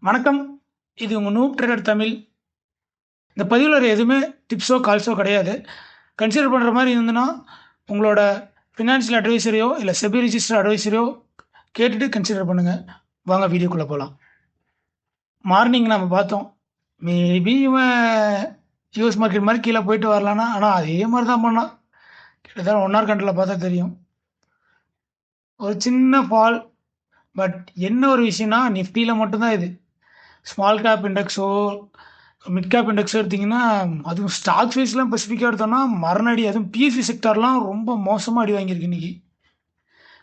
வணக்கம். இது உங்க நூப் ட்ரேடர் தமிழ். இந்த பதிவுல எதுவுமே டிப்ஸோ, கால்ஸோ கிடையாது. கன்சிடர் பண்ற மாரி இருந்ததுன்னா, உங்களோட ஃபினான்ஷியல் அட்வைசரையோ, இல்ல செபி ரிஜிஸ்டர் அட்வைசரையோ கேட்டுட்டு கன்சிடர் பண்ணுங்க. வாங்க வீடியோக்குள்ள போலாம். மார்னிங் நம்ம பார்த்தோம். மேபி இவன் யுஎஸ் மார்க்கெட் மாரி கீழ போயிட்டு வரலான்னா, ஆனா அதே மாரி தான் பண்ணான். கிட்டத்தட்ட 1 ஹவர் கண்ட்ரோல்ல பார்த்தா தெரியும். ஒரு சின்ன ஃபால். பட் என்ன ஒரு விஷயம்னா, நிஃப்டில மட்டும் தான் இது. ஸ்மால் கேப் இண்டெக்ஸோ, மிட் கேப் இண்டெக்ஸோ எடுத்தீங்கன்னா, அதுவும் ஸ்டாக்ஸ் வைஸ்லாம் ஸ்பெசிஃபிக்கா எடுத்தோம்னா, மரண அடி. அதுவும் பிஎஸ்சி செக்டார்லாம் ரொம்ப மோசமா அடி வாங்கியிருக்கு இன்னைக்கு.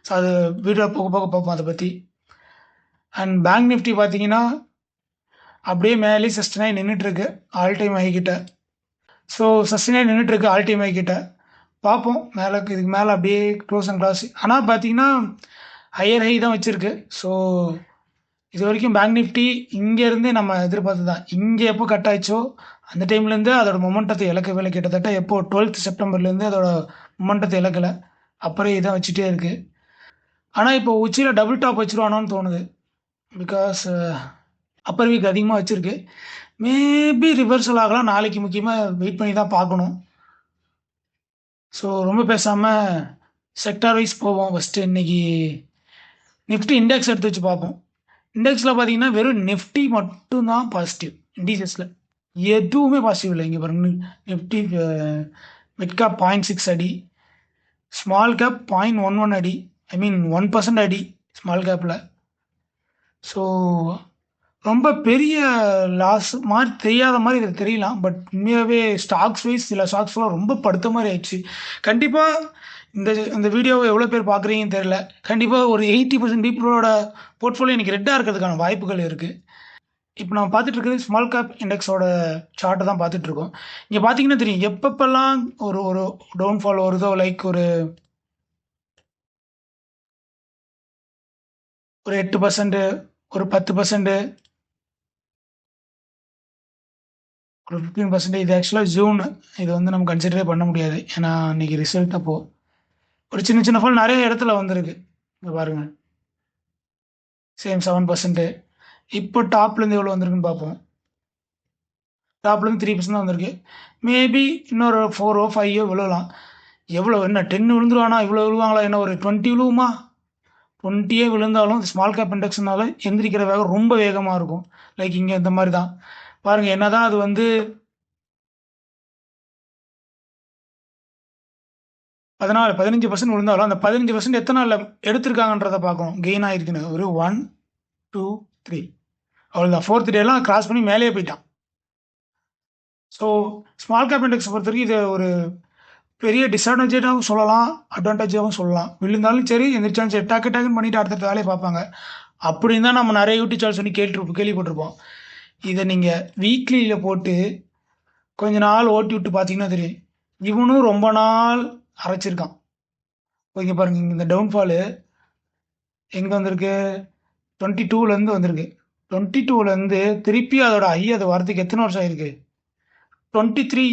ஸோ அது வீடியோ போக போக பார்ப்போம் அத பத்தி. அண்ட் பேங்க் நிஃப்டி பார்த்தீங்கன்னா, அப்படியே மேலேயே சஸ்டெயின் ஆகி நின்னுட்டுருக்கு. ஆல் டைம் ஹை கிட்ட. ஸோ சஸ்டெயின் ஆகி நின்னுட்டுருக்கு ஆல் டைம் ஹை கிட்ட. பார்ப்போம் இதுக்கு மேல அப்படியே க்ளோஸ் அண்ட் கிராஸ். ஆனா பார்த்தீங்கன்னா, ஹையர் ஹை தான் வச்சிருக்கு. ஸோ இதுவரைக்கும் பேங்க் நிஃப்டி இங்கேருந்தே நம்ம எதிர்பார்த்து தான். இங்கே எப்போ கட் ஆச்சோ, அந்த டைம்லேருந்து அதோட மொமெண்டத்தை இழக்கவே இல்லை. கிட்டத்தட்ட எப்போ 12th செப்டம்பர்லேருந்து அதோட மொமெண்டத்தை இழக்கல. அப்புறம் இதான் வச்சுட்டே இருக்கு. ஆனால் இப்போ உச்சியில் டபுள் டாப் வச்சிருவானோன்னு தோணுது. பிகாஸ் அப்பர் வீக் அதிகமாக வச்சிருக்கு. மேபி ரிவர்சல் ஆகலாம். நாளைக்கு முக்கியமாக வெயிட் பண்ணி தான் பார்க்கணும். ஸோ ரொம்ப பேசாமல் செக்டார் வைஸ் போவோம். ஃபஸ்ட்டு இன்னைக்கு நிஃப்டி இண்டெக்ஸ் எடுத்து வச்சு பார்ப்போம். இண்டெக்ஸில் பார்த்தீங்கன்னா வெறும் நிஃப்டி மட்டும்தான் பாசிட்டிவ். இண்டீசஸில் எதுவுமே பாசிட்டிவ் இல்லை. இங்கே பாருங்க, நிஃப்டி மிட் கேப் 0.6 அடி, ஸ்மால் கேப் 0.11 அடி, ஐ மீன் 1% அடி ஸ்மால் கேப்பில். ஸோ ரொம்ப பெரிய லாஸ் மாதிரி தெரியாத மாதிரி இது தெரியலாம். பட் உண்மையாகவே ஸ்டாக்ஸ் வைஸ் சில ஸ்டாக்ஸ்லாம் ரொம்ப படுத்த மாதிரி ஆயிடுச்சு. கண்டிப்பாக இந்த இந்த வீடியோவை எவ்வளோ பேர் பார்க்குறீங்கன்னு தெரியல. கண்டிப்பாக ஒரு 80% பீப்புளோட போர்ட்ஃபோலியோ இன்னைக்கு ரெட்டாக இருக்கிறதுக்கான வாய்ப்புகள் இருக்குது. இப்போ நம்ம பார்த்துட்டு இருக்கிறது ஸ்மால் கேப் இண்டெக்ஸோட சார்ட்டை தான் பார்த்துட்டு இருக்கோம். இங்கே பார்த்தீங்கன்னா தெரியும், எப்பப்பெல்லாம் ஒரு ஒரு டவுன்ஃபால் வருதோ, லைக் ஒரு 8%, ஒரு 10%, ஒரு 15%. இது ஆக்சுவலாக ஜூன். இது வந்து நம்ம கன்சிடரே பண்ண முடியாது. ஏன்னா இன்னைக்கு ரிசல்ட் அப்போ ஒரு சின்ன சின்ன ஃபால் நிறைய இடத்துல வந்திருக்கு. இங்கே பாருங்க, சேம் 7%. இப்போ டாப்லேருந்து எவ்வளோ வந்திருக்குன்னு பார்ப்போம். டாப்லேருந்து 3% தான் வந்திருக்கு. மேபி இன்னொரு 4ஓ 5ஓ விழலாம். எவ்வளோ என்ன 10 விழுந்துருவானா? இவ்வளோ விழுவாங்களா? என்ன ஒரு 20 விழுவுமா? 20 விழுந்தாலும் ஸ்மால் கேப் இண்டெக்ஸ்னால எந்திரிக்கிற வேகம் ரொம்ப வேகமாக இருக்கும். லைக் இங்கே இந்த மாதிரி தான் பாருங்க. என்னதான் அது வந்து 15% விழுந்தாலும் அந்த 15% எத்தனை நாள்ல எடுத்திருக்காங்கன்றத பார்க்கணும். கெயின் ஆயிருக்குன்னு ஒரு 1, 2, 3 அவ்வளோதான். 4th டேலாம் கிராஸ் பண்ணி மேலேயே போயிட்டான். ஸோ ஸ்மால் கேப் இண்டெக்ஸ் பொறுத்த வரைக்கும் இது ஒரு பெரிய டிஸ்அட்வான்டேஜாகவும் சொல்லலாம், அட்வான்டேஜாகவும் சொல்லலாம். விழுந்தாலும் சரி, எந்திரிச்சாலும் சரி, டக்குன்னு பண்ணிட்டு அடுத்த வேலையை பார்ப்பாங்க. அப்படின்னு தான் நம்ம நிறைய யூடியூப் சேனல் சொல்லி கேள்விப்பட்டிருப்போம். இதை நீங்கள் வீக்லியில் போட்டு கொஞ்ச நாள் ஓட்டி விட்டு பார்த்தீங்கன்னா தெரியும், இவனும் ரொம்ப நாள் அரைச்சிருக்கான். இங்கே பாருங்க, இந்த டவுன்ஃபாலு எங்கே வந்திருக்கு? 22லேருந்து வந்திருக்கு. 22லேருந்து திருப்பி அதோட அது வரதுக்கு எத்தனை வருஷம் ஆயிருக்கு? 23,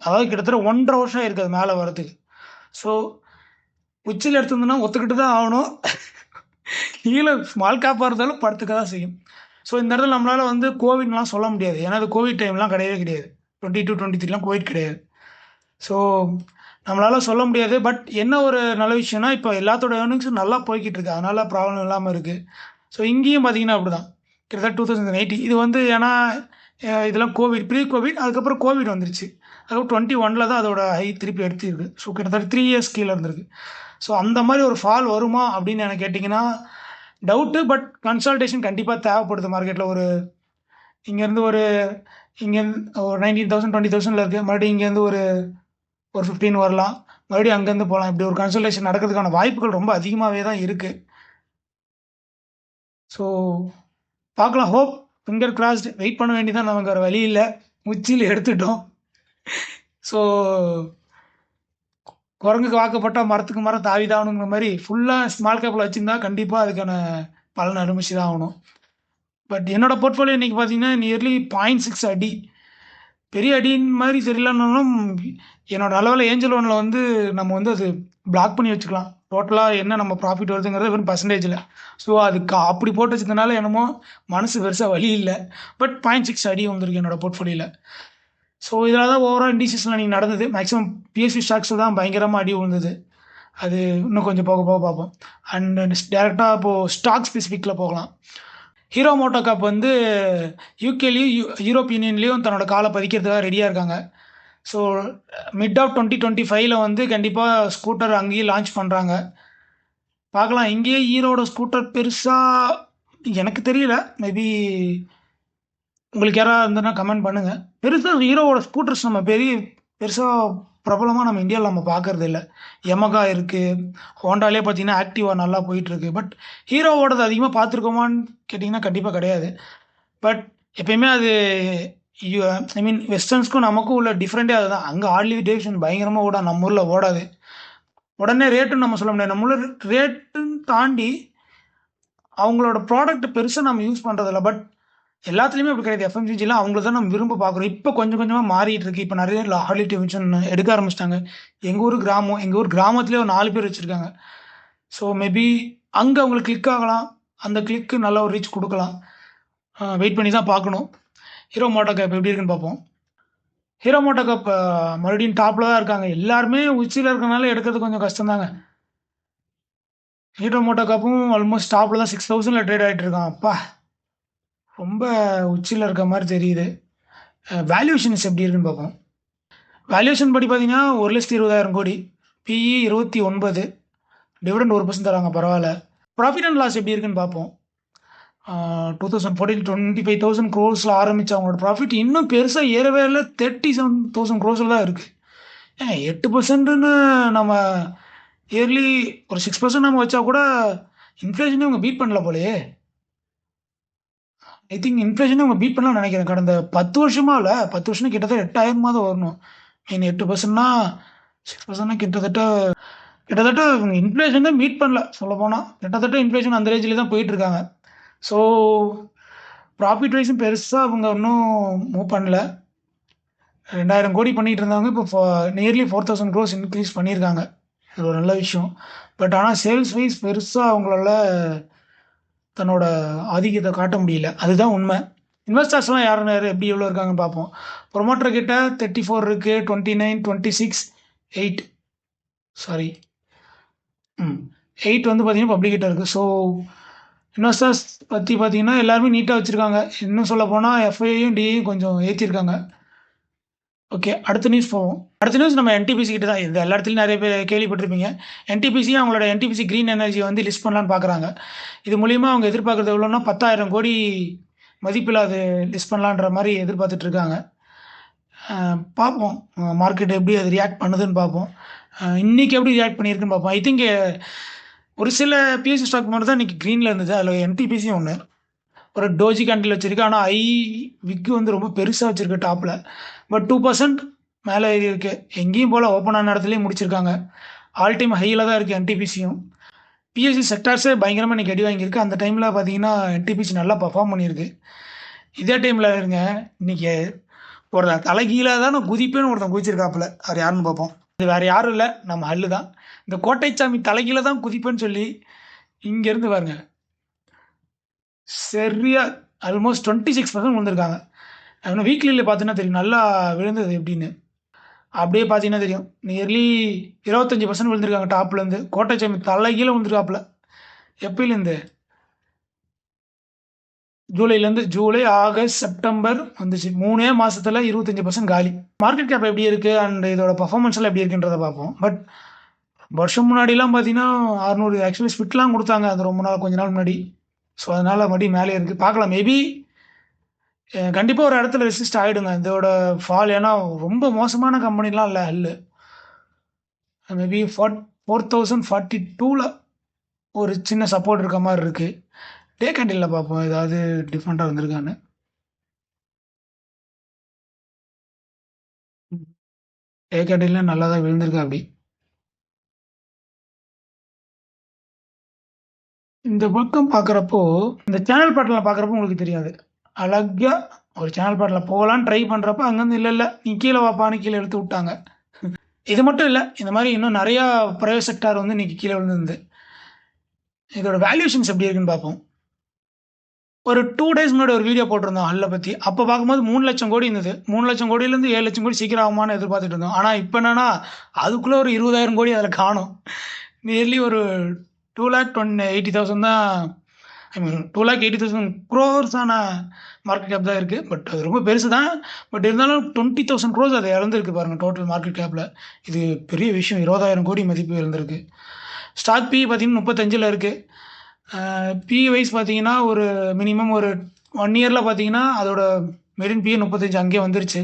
அதாவது கிட்டத்தட்ட 1.5 வருஷம் ஆயிருக்கு அது மேலே வரதுக்கு. ஸோ உச்சியில் எடுத்திருந்தோன்னா ஒத்துக்கிட்டு தான் ஆகணும். கீழே ஸ்மால் கேப்பாக இருந்தாலும் படுத்துக்க தான் செய்யும். ஸோ இந்த இடத்துல நம்மளால் வந்து கோவிட்லாம் சொல்ல முடியாது. ஏன்னா அது கோவிட் டைம்லாம் கிடையவே கிடையாது. 22, 23லாம் கோவிட் கிடையாது. ஸோ நம்மளால் சொல்ல முடியாது. பட் என்ன ஒரு நல்ல விஷயம்னா, இப்போ எல்லாத்தோட ஏர்னிங்ஸும் நல்லா போய்கிட்டு இருக்கு. அதனால் ப்ராப்ளம் இல்லாமல் இருக்குது. ஸோ இங்கேயும் பார்த்தீங்கன்னா அப்படி தான். கிட்டத்தட்ட 2080 இது வந்து ஏன்னா இதெல்லாம் ப்ரீ கோவிட், அதுக்கப்புறம் கோவிட் வந்துருச்சு. அதுக்கப்புறம் 21ல் தான் அதோட ஹை திருப்பி எடுத்திருக்கு. ஸோ கிட்டத்தட்ட 3 இயர்ஸ் கீழே இருந்திருக்கு. ஸோ அந்த மாதிரி ஒரு ஃபால் வருமா அப்படின்னு எனக்கு கேட்டிங்கன்னா டவுட்டு. பட் கன்சல்டேஷன் கண்டிப்பாக தேவைப்படுது மார்க்கெட்டில். இங்கேருந்து ஒரு 19,000 20,000 இருக்குது. மறுபடியும் இங்கேருந்து ஒரு 15 வரலாம். மறுபடியும் அங்கேருந்து போகலாம். இப்படி ஒரு கன்சல்டேஷன் நடக்கிறதுக்கான வாய்ப்புகள் ரொம்ப அதிகமாகவே தான் இருக்குது. ஸோ பார்க்கலாம். Hope finger crossed. வெயிட் பண்ண வேண்டியதான். நமக்கு வேறு வழி இல்லை. உச்சியில் எடுத்துட்டோம். ஸோ குரங்குக்கு வாக்கப்பட்டால் மரத்துக்கு மரம் தாவிதாகணுங்கிற மாதிரி ஃபுல்லாக ஸ்மால் கேப்பில் வச்சுருந்தா கண்டிப்பாக அதுக்கான பலன் அனுமதிச்சு தான் ஆகணும். பட் என்னோடய போர்ட்ஃபோலியோ இன்றைக்கி பார்த்தீங்கன்னா நியர்லி 0.6 அடி. பெரிய அடின்னு மாதிரி தெரியலன்னாலும் என்னோட அளவில் ஏஞ்சல் ஒன்னில் வந்து நம்ம வந்து அது பிளாக் பண்ணி வச்சுக்கலாம். டோட்டலாக என்ன நம்ம ப்ராஃபிட் வருதுங்கிறது வெறும் பர்சன்டேஜில். ஸோ அதுக்கு அப்படி போட்டு வச்சதுனால என்னமோ மனசு பெருசாக வலி இல்லை. பட் 0.6 அடி வந்திருக்கு என்னோடய போர்ட்ஃபோலியோவில். ஸோ இதில் தான் ஓவரால் இண்டிசஸ்லாம் நீங்கள் நடந்தது. மேக்ஸிமம் பிஎஸ்சி ஸ்டாக்ஸில் தான் பயங்கரமாக அடி விழுந்தது. அது இன்னும் கொஞ்சம் போக போக பார்ப்போம். அண்ட் டேரெக்டாக இப்போது ஸ்டாக் ஸ்பெசிஃபிக்கில் போகலாம். ஹீரோ மோட்டோ காப் வந்து யூகேலையும் யூரோப் யூனியன்லேயும் தன்னோட காலை பதிக்கிறதுக்காக ரெடியாக இருக்காங்க. ஸோ மிட் ஆஃப் 2025 வந்து கண்டிப்பாக ஸ்கூட்டர் அங்கேயும் லான்ச் பண்ணுறாங்க. பார்க்கலாம். இங்கேயே ஹீரோட ஸ்கூட்டர் பெருசாக எனக்கு தெரியல. மேபி உங்களுக்கு யாராவது இருந்ததுன்னா கமெண்ட் பண்ணுங்கள். பெருசாக ஹீரோவோட ஸ்கூட்டர்ஸ் நம்ம பெருசாக பிரபலமாக நம்ம இந்தியாவில் நம்ம பார்க்கறது இல்லை. யமகா இருக்குது, ஹோண்டாலே பார்த்தீங்கன்னா ஆக்டிவா நல்லா போயிட்டுருக்கு. பட் ஹீரோவோடது அதிகமாக பார்த்துருக்கோமான்னு கேட்டிங்கன்னா கண்டிப்பாக கிடையாது. பட் எப்பயுமே அது ஐ மீன் வெஸ்டர்ன்ஸ்க்கும் நமக்கும் உள்ள டிஃப்ரெண்ட்டே அதுதான். அங்கே ஹார்லி டேவிட்சன் பயங்கரமாக ஓடாது, நம்ம ஊரில் ஓடாது. உடனே ரேட்டுன்னு நம்ம சொல்ல முடியாது. நம்ம ஊரில் ரேட்டுன்னு தாண்டி அவங்களோட ப்ராடக்ட் பெருசாக நம்ம யூஸ் பண்ணுறதில்ல. பட் எல்லாத்துலேயுமே அப்படி கிடையாது. எஃப்எம்சிஜிலாம் அவங்கள தான் நம்ம விரும்ப பார்க்குறோம். இப்போ கொஞ்சம் கொஞ்சமாக மாறிட்டு இருக்கு. இப்போ நிறைய ஹார்லி டேவிட்சன் எடுக்க ஆரம்பிச்சிட்டாங்க. எங்கள் ஊர் கிராமத்துலேயே ஒரு 4 பேர் வச்சுருக்காங்க. ஸோ மேபி அங்கே அவங்களுக்கு கிளிக் ஆகலாம். அந்த கிளிக்கு நல்ல ஒரு ரீச் கொடுக்கலாம். வெயிட் பண்ணி தான் பார்க்கணும். ஹீரோ மோட்டோ கப் எப்படி இருக்குன்னு பார்ப்போம். ஹீரோ மோட்டோ கப் மறுபடியும் டாப்பில் தான் இருக்காங்க. எல்லாருமே உச்சியில் இருக்கிறனால எடுக்கிறது கொஞ்சம் கஷ்டம்தாங்க. ஹீரோ மோட்டோ கப்பும் ஆல்மோஸ்ட் டாப்பில் தான் 6000 ட்ரேட் ஆகிட்டு இருக்கான். அப்பா, ரொம்ப உச்சியில் இருக்க மாதிரி தெரியுது. வேல்யூஷன்ஸ் எப்படி இருக்குன்னு பார்ப்போம். வேல்யூஷன் படி பார்த்தீங்கன்னா 1,20,000 கோடி, பிஇ 29, டிவிடெண்ட் 1% தராங்க, பரவாயில்ல. ப்ராஃபிட் அண்ட் லாஸ் எப்படி இருக்குன்னு பார்ப்போம். 2014 25,000 crores ஆரம்பித்த அவங்களோட ப்ராஃபிட் இன்னும் பெருசாக ஏறவே இல்லை. 37,000 crores தான் இருக்குது. 8%ன்னு நம்ம இயர்லி ஒரு 6% நம்ம வச்சா கூட இன்ஃப்ளேஷனே அவங்க பீட் பண்ணல போலையே. ஐ திங்க் இன்ஃப்ளேஷனே அவங்க பீட் பண்ணலாம்னு நினைக்கிறேன். கடந்த 10 வருஷமாக இல்லை, 10 வருஷம் கிட்டத்தட்ட 8,000 வரணும். மீன் 8%னா 6%னா கிட்டத்தட்ட இவங்க இன்ஃப்ளேஷனே மீட் பண்ணல. சொல்லப்போனால் கிட்டத்தட்ட இன்ஃப்ளேஷன் அந்த ரேஞ்சில் தான் போயிட்டுருக்காங்க. ஸோ ப்ராஃபிட் வைஸும் பெருசாக அவங்க இன்னும் மூவ் பண்ணல. 2,000 கோடி பண்ணிகிட்டு இருந்தவங்க இப்போ நியர்லி 4,000 crores இன்க்ரீஸ் பண்ணியிருக்காங்க. இது ஒரு நல்ல விஷயம். பட் ஆனால் சேல்ஸ் வைஸ் பெருசாக அவங்களால தன்னோட ஆதிக்கத்தை காட்ட முடியல. அதுதான் உண்மை. இன்வெஸ்டர்ஸ்லாம் யார் எப்படி எவ்வளோ இருக்காங்கன்னு பார்ப்போம். ப்ரொமோட்டர் கிட்ட 34 இருக்குது, 29, 26, 8 சாரி 8 வந்து பார்த்தீங்கன்னா பப்ளிக் கிட்ட இருக்குது. ஸோ இன்வெஸ்டர்ஸ் பற்றி பார்த்தீங்கன்னா எல்லாருமே நீட்டாக வச்சுருக்காங்க. இன்னும் சொல்ல போனால் எஃப்ஐயும் டிஐயும் கொஞ்சம் ஏற்றிருக்காங்க. ஓகே, அடுத்த நியூஸ் போவோம். அடுத்த நியூஸ் நம்ம என்டிபிசி கிட்ட தான். இது எல்லா இடத்துலையும் நிறைய பேர் கேள்விப்பட்டிருப்பீங்க. என்டிபிசி அவங்களோட என்டிபிசி க்ரீன் எனர்ஜியை வந்து லிஸ்ட் பண்ணலான்னு பார்க்குறாங்க. இது மூலிமா அவங்க எதிர்பார்க்குறது எவ்வளோன்னா 10,000 கோடி மதிப்பில் அது லிஸ்ட் பண்ணலான்ற மாதிரி எதிர்பார்த்துட்ருக்காங்க. பார்ப்போம் மார்க்கெட் எப்படி அது ரியாக்ட் பண்ணுதுன்னு பார்ப்போம். இன்றைக்கி எப்படி ரியாக்ட் பண்ணியிருக்குன்னு பார்ப்போம். ஐ திங்க் ஒரு சில பிஎஸ்சி ஸ்டாக் மட்டும் தான் இன்றைக்கி க்ரீனில் இருந்தது. அதில் என்டிபிசியும் ஒன்று. ஒரு டோஜி கேண்டில் வச்சுருக்கு. ஆனால் விக்கு வந்து ரொம்ப பெருசாக வச்சுருக்கு டாப்பில். பட் 2% மேலே ஏறி இருக்குது. எங்கேயும் போல் ஓப்பன் ஆன இடத்துலையும் முடிச்சிருக்காங்க. ஆல் டைம் ஹையில் தான் இருக்குது என்டிபிசியும். பிஎஸ்சி செக்டார்ஸே பயங்கரமாக இன்றைக்கி அடி வாங்கியிருக்கு. அந்த டைமில் பார்த்தீங்கன்னா என்டிபிசி நல்லா பர்ஃபார்ம் பண்ணியிருக்கு. இதே டைமில் இருங்க இன்றைக்கி ஒரு தலைகீழ தான் நான் குதிப்பேன்னு ஒருத்தன் குதிச்சிருக்காப்புல. அவர் யாருன்னு பார்ப்போம். இது வேறு யாரும் இல்லை, நம்ம ஹல்லு தான். இந்த கோட்டைச்சாமி தலைகீழ தான் குதிப்பேன்னு சொல்லி இங்கேருந்து பாருங்க சரியாக ஆல்மோஸ்ட் 26% விழுந்திருக்காங்க. அவனை வீக்லியில் பார்த்தீங்கன்னா தெரியும் நல்லா விழுந்தது எப்படின்னு. அப்படியே பார்த்தீங்கன்னா தெரியும் நியர்லி 25% விழுந்திருக்காங்க டாப்லேருந்து. கோட்டைச்சாமி தலைகீழ விழுந்திருக்காப்புல. எப்பயிலேருந்து? ஜூலை, ஆகஸ்ட், செப்டம்பர் வந்துச்சு. 3 மாதத்தில் 25% காலி. மார்க்கெட் கேப் எப்படி இருக்குது அண்ட் இதோட பர்ஃபார்மன்ஸ் எல்லாம் எப்படி இருக்குன்றதை பார்ப்போம். பட் வருஷம் முன்னாடிலாம் பார்த்தீங்கன்னா 600 ஆக்சுவலி ஸ்பிட்லாம் கொடுத்தாங்க அது கொஞ்ச நாள் முன்னாடி. ஸோ அதனால் மறுபடியும் மேலே இருக்குது. பார்க்கலாம். மேபி கண்டிப்பாக ஒரு இடத்துல ரெசிஸ்ட் ஆகிடுங்க இதோட ஃபால். ஏன்னா ரொம்ப மோசமான கம்பெனிலாம் இல்லை ஹல்லு. மேபி 4042 ஒரு சின்ன சப்போர்ட் இருக்க மாதிரி இருக்குது. டே கேண்டிலில் பார்ப்போம் ஏதாவது டிஃப்ரெண்ட்டாக வந்திருக்கான்னு. டே கேண்டிலில் நல்லா தான் விழுந்திருக்கா. அப்படி இந்த பக்கம் பார்க்குறப்போ இந்த சேனல் பேட்டர்னில் பார்க்குறப்போ உங்களுக்கு தெரியாது. அழகாக ஒரு சேனல் பேட்டர்னில் போகலான்னு ட்ரை பண்ணுறப்ப அங்கேருந்து இல்லை நீ கீழே வாப்பான்னு கீழே எடுத்து விட்டாங்க. இது மட்டும் இல்லை, இந்த மாதிரி இன்னும் நிறையா ப்ரைவேட் செக்டார் வந்து இன்றைக்கி கீழே விழுந்துருந்து. இதோட வேல்யூஷன்ஸ் எப்படி இருக்குன்னு பார்ப்போம். ஒரு 2 டேஸ் முன்னாடி ஒரு வீடியோ போட்டிருந்தோம் ஹல்லை பற்றி. அப்போ பார்க்கும்போது 3,00,000 கோடி இருந்தது. 3,00,000 கோடியிலேருந்து 7,00,000 கோடி சீக்கிரம் ஆகுமான்னு எதிர்பார்த்துட்டு இருந்தோம். ஆனால் இப்போ என்னன்னா அதுக்குள்ளே ஒரு 20,000 கோடி அதில் காணும். நியர்லி ஒரு 2,80,000 தான், ஐ மீன் 2,80,000 க்ரோர்ஸான மார்க்கெட் கேப் தான் இருக்குது. பட் அது ரொம்ப பெருசு தான். பட் இருந்தாலும் 20,000 க்ரோர்ஸ் அது இழந்திருக்கு பாருங்கள் டோட்டல் மார்க்கெட் கேப்பில். இது பெரிய விஷயம். 20,000 கோடி மதிப்பு இழந்திருக்கு. ஸ்டாக் பி பார்த்தீங்கன்னா 35 இருக்குது. பி வைஸ் பார்த்தீங்கன்னா ஒரு மினிமம் ஒரு 1 இயரில் பார்த்தீங்கன்னா அதோட மெயிடின் பி 35 அங்கேயே வந்துருச்சு.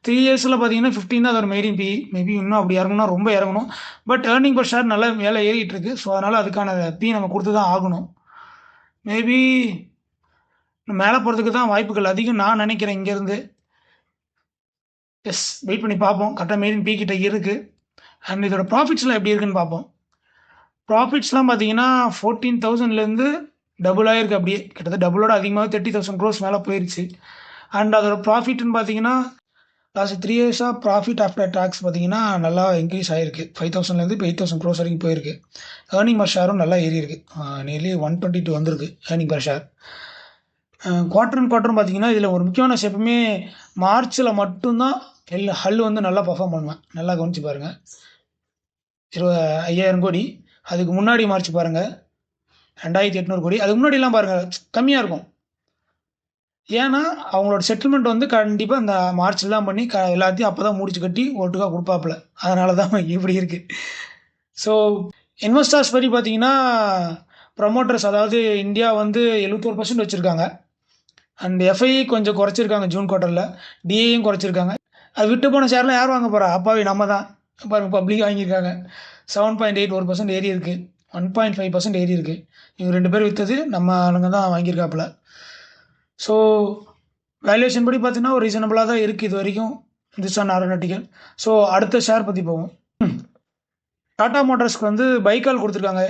3 இயர்ஸில் பார்த்தீங்கன்னா 15 தான் அதோட மெயிடின் பி. மேபி இன்னும் அப்படி இறங்கணும்னா ரொம்ப இறங்கணும். பட் ஏர்னிங் பர் ஷேர் நல்லா மேலே ஏறிட்டு இருக்கு. ஸோ அதனால் அதுக்கான பி நம்ம கொடுத்து தான் ஆகணும். மேபி மேலே போகிறதுக்கு தான் வாய்ப்புகள் அதிகம் நான் நினைக்கிறேன் இங்கேருந்து. எஸ், வெயிட் பண்ணி பார்ப்போம். கரெக்டாக மெயிடின் பி கிட்ட இருக்குது. அண்ட் இதோட ப்ராஃபிட்ஸ்லாம் எப்படி இருக்குன்னு பார்ப்போம். ப்ராஃபிட்ஸ்லாம் பார்த்தீங்கன்னா 14,000லேருந்து டபுள் ஆகிருக்கு. அப்படியே கிட்டத்தட்ட டபுளோட அதிகமாக 30,000 க்ரோஸ் மேலே போயிடுச்சு. அண்ட் அதோட ப்ராஃபிட்னு பார்த்தீங்கன்னா லாஸ்ட் 3 இயர்ஸாக ப்ராஃபிட் ஆஃப்டர் டேக்ஸ் பார்த்தீங்கன்னா நல்லா இன்க்ரீஸ் ஆகிருக்கு. 5,000லேருந்து இப்போ 8,000 க்ரோஸ் வரைக்கும் போயிருக்கு. ஏர்னிங் பர் ஷேரும் நல்லா ஏறி இருக்குது. நியர்லி 122 வந்திருக்கு earning per share. Quarter and குவார்டரும் பார்த்தீங்கன்னா இதில் ஒரு முக்கியமான ஸ்டெப்புமே மார்ச்சில் மட்டும்தான் ஹல் வந்து நல்லா பர்ஃபார்ம் பண்ணுவேன். நல்லா கவனிச்சு பாருங்கள். 5,000 கோடி. அதுக்கு முன்னாடி மார்ச் பாருங்கள் 2,800 கோடி. அதுக்கு முன்னாடிலாம் பாருங்கள் கம்மியாக இருக்கும். ஏன்னா அவங்களோட செட்டில்மெண்ட் வந்து கண்டிப்பாக இந்த மார்ச்சில் தான் பண்ணி எல்லாத்தையும் அப்போ தான் முடிச்சு கட்டி ஒட்டுக்காக கொடுப்பாப்புல. அதனால தான் இப்படி இருக்குது. ஸோ இன்வெஸ்டர்ஸ் படி பார்த்தீங்கன்னா ப்ரமோட்டர்ஸ், அதாவது இந்தியா வந்து 71% வச்சுருக்காங்க. அண்ட் எஃப்ஐ கொஞ்சம் குறைச்சிருக்காங்க ஜூன் குவார்ட்டரில். டிஏயும் குறைச்சிருக்காங்க. அது விட்டு போன ஷேர்லாம் யார் வாங்க போகிறா? அப்பாவே நம்ம தான். பாருங்கள், பப்ளிக் வாங்கியிருக்காங்க. 7.81% ஏறி இருக்குது. 1.5% ஏறி இருக்குது. இவங்க 2 பேர் விற்றது நம்ம ஆளுங்க தான் வாங்கியிருக்காப்புல. ஸோ வேல்யூஷன் படி பார்த்தீங்கன்னா ஒரு ரீசனபிளாக தான் இருக்குது இது வரைக்கும் இந்துஸ்தான் ஏரோநாட்டிக்கல். ஸோ அடுத்த ஷேர் பற்றி போவோம். டாடா மோட்டார்ஸ்க்கு வந்து பைக்கால் கொடுத்துருக்காங்க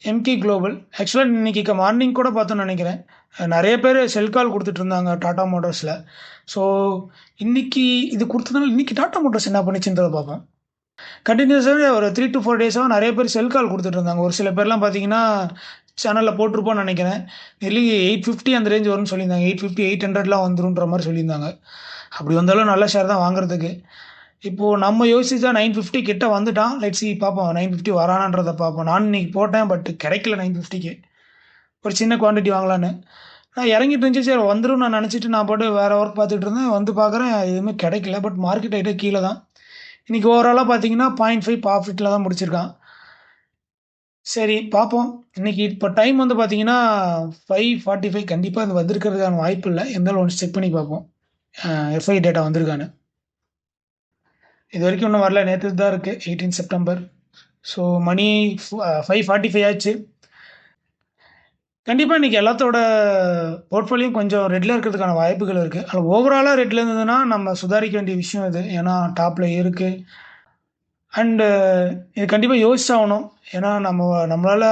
எம்கே குளோபல். ஆக்சுவலாக இன்றைக்கி மார்னிங் கூட பார்த்தோன்னு நினைக்கிறேன். நிறைய பேர் செல் கால் கொடுத்துட்டு இருந்தாங்க டாடா மோட்டார்ஸில். ஸோ இன்றைக்கி இது கொடுத்ததுனால இன்றைக்கி டாடா மோட்டார்ஸ் என்ன பண்ணிச்சுன்றதை பார்ப்போம். கண்டினியூஸாகவே ஒரு 3 to 4 டேஸாக நிறைய பேர் செல் கால் கொடுத்துட்டு இருந்தாங்க. ஒரு சில பேர்லாம் பார்த்தீங்கன்னா சேனலில் போட்டிருப்போன்னு நினைக்கிறேன். நெல்லி 850 அந்த ரேஞ்ச் வரும்னு சொல்லியிருந்தாங்க. 850 800லாம் வந்துருன்ற மாதிரி சொல்லியிருந்தாங்க. அப்படி வந்தாலும் நல்ல ஷேர் தான் வாங்குறதுக்கு. இப்போது நம்ம யோசிச்சா 950 கிட்ட வந்துட்டான். லெட்ஸ் சி, பார்ப்போம் 950 வரானான்றதை பார்ப்போம். நான் இன்றைக்கி போட்டேன், பட் கிடைக்கல 950க்கு. ஒரு சின்ன குவான்டிட்டி வாங்கலான்னு நான் இறங்கிட்டு இருந்துச்சு. சரி வந்துடும் நான் நினச்சிட்டு நான் போட்டு வேறு ஒர்க் பார்த்துட்டு இருந்தேன். வந்து பார்க்குறேன் எதுவுமே கிடைக்கல. பட் மார்க்கெட் ஐட்டே கீழே தான். இன்றைக்கி ஓவராலாக பார்த்தீங்கன்னா 0.5 ப்ராஃபிட்டில் தான் முடிச்சிருக்கான். சரி பார்ப்போம். இன்றைக்கி இப்போ டைம் வந்து பார்த்தீங்கன்னா 5:45. கண்டிப்பாக அது வந்திருக்கிறதுக்கான வாய்ப்பு இல்லை. இருந்தாலும் ஒன்று செக் பண்ணி பார்ப்போம் எஃப்ஐ டேட்டா வந்திருக்கான்னு. இது வரைக்கும் இன்னும் வரல. நேற்று தான் இருக்குது 18 செப்டம்பர். ஸோ மணி 5:45 ஆச்சு. கண்டிப்பாக இன்றைக்கி எல்லாத்தோட போர்ட்ஃபோலியும் கொஞ்சம் ரெட்டில் இருக்கிறதுக்கான வாய்ப்புகள் இருக்குது. அதில் ஓவராலாக ரெட்டில் இருந்ததுன்னா நம்ம சுதாரிக்க வேண்டிய விஷயம் இது. ஏன்னா டாப்பில் இருக்குது. அண்டு இது கண்டிப்பாக யோசிச்சாகணும். ஏன்னா நம்மளால்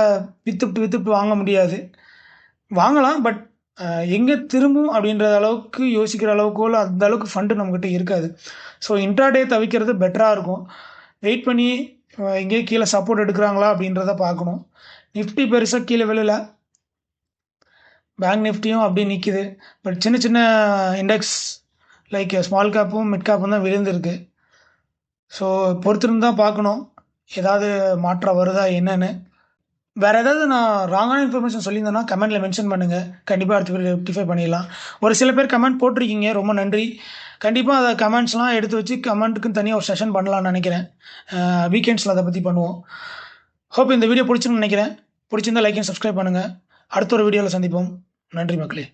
விற்றுட்டு வாங்க முடியாது. வாங்கலாம், பட் எங்கே திரும்பும் அப்படின்ற அளவுக்கு யோசிக்கிற அளவுக்கோ இல்லை அந்த அளவுக்கு ஃபண்டு நம்மக்கிட்ட இருக்காது. ஸோ இன்ட்ராடே தவிர்க்கிறது பெட்டராக இருக்கும். வெயிட் பண்ணி எங்கேயே கீழே சப்போர்ட் எடுக்கிறாங்களா அப்படின்றத பார்க்கணும். நிஃப்டி பெருசாக கீழே விழல. பேங்க் நிஃப்டியும் அப்படியே நிற்கிது. பட் சின்ன சின்ன இண்டெக்ஸ் லைக் ஸ்மால் கேப்பும் மிட் கேப்பும் தான் விழுந்திருக்கு. ஸோ பொறுத்திருந்து தான் பார்க்கணும் ஏதாவது மாற்றம் வருதா என்னென்னு. வேறு ஏதாவது நான் ராங்கான இன்ஃபர்மேஷன் சொல்லியிருந்தேன்னா கமெண்ட்டில் மென்ஷன் பண்ணுங்கள். கண்டிப்பாக அடுத்த பேர் ரெக்டிஃபை பண்ணிடலாம். ஒரு சில பேர் கமெண்ட் போட்டிருக்கீங்க, ரொம்ப நன்றி. கண்டிப்பாக அதை கமெண்ட்ஸ்லாம் எடுத்து வச்சு கமெண்ட்டுக்குன்னு தனியாக ஒரு செஷன் பண்ணலான்னு நினைக்கிறேன். வீக்கெண்ட்ஸில் அதை பற்றி பண்ணுவோம். ஹோப் இந்த வீடியோ பிடிச்சுன்னு நினைக்கிறேன். பிடிச்சிருந்தால் லைக் அண்ட் சப்ஸ்கிரைப் பண்ணுங்கள். அடுத்த ஒரு வீடியோவில் சந்திப்போம். நன்றி மக்களே.